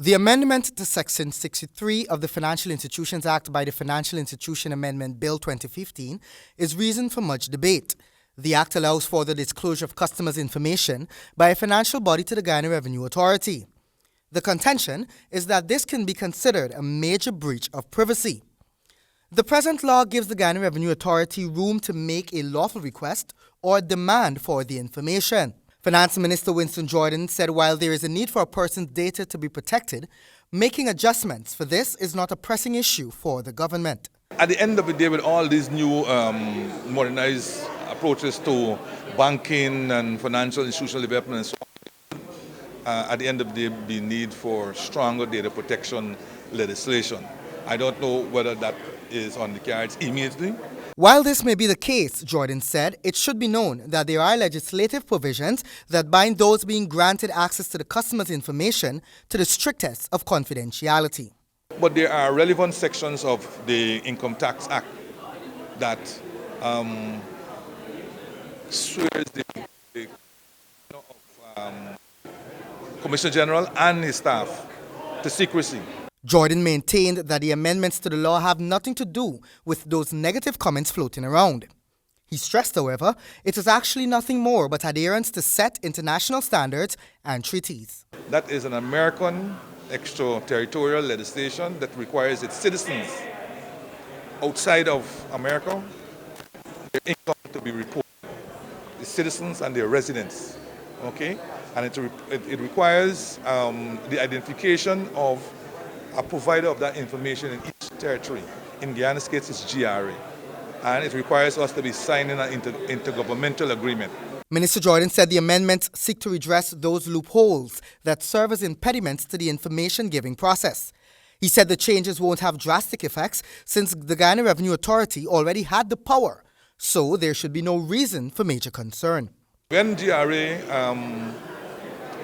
The amendment to Section 63 of the Financial Institutions Act by the Financial Institution Amendment Bill 2015 is reason for much debate. The Act allows for the disclosure of customers' information by a financial body to the Guyana Revenue Authority. The contention is that this can be considered a major breach of privacy. The present law gives the Guyana Revenue Authority room to make a lawful request or demand for the information. Finance Minister Winston Jordan said while there is a need for a person's data to be protected, making adjustments for this is not a pressing issue for the government. At the end of the day, with all these new modernized approaches to banking and financial institutional development and so on, at the end of the day, be need for stronger data protection legislation. I don't know whether that is on the cards immediately. While this may be the case, Jordan said, it should be known that there are legislative provisions that bind those being granted access to the customer's information to the strictest of confidentiality. But there are relevant sections of the Income Tax Act that swears the Commissioner General and his staff to secrecy. Jordan maintained that the amendments to the law have nothing to do with those negative comments floating around. He stressed, however, it is actually nothing more but adherence to set international standards and treaties. That is an American extraterritorial legislation that requires its citizens outside of America, their income to be reported, the citizens and their residents, okay? And it requires the identification of a provider of that information in each territory. In Guyana's case, it's GRA. And it requires us to be signing an intergovernmental agreement. Minister Jordan said the amendments seek to redress those loopholes that serve as impediments to the information-giving process. He said the changes won't have drastic effects since the Guyana Revenue Authority already had the power, so there should be no reason for major concern. When GRA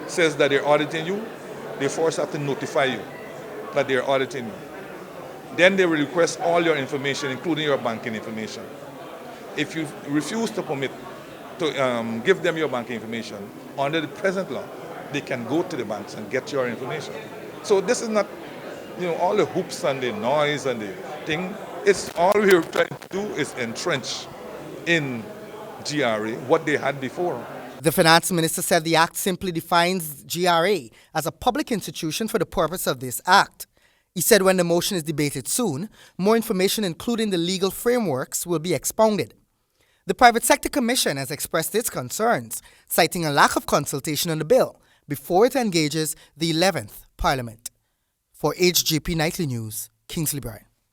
says that they're auditing you, they first have to notify you that they're auditing you. Then they will request all your information, including your banking information. If you refuse to permit to give them your banking information, under the present law, they can go to the banks and get your information. So this is not, all the hoops and the noise and the thing. It's all we're trying to do is entrench in GRA what they had before. The finance minister said the act simply defines GRA as a public institution for the purpose of this act. He said when the motion is debated soon, more information including the legal frameworks will be expounded. The Private Sector Commission has expressed its concerns, citing a lack of consultation on the bill before it engages the 11th Parliament. For HGP Nightly News, Kingsley Bryan.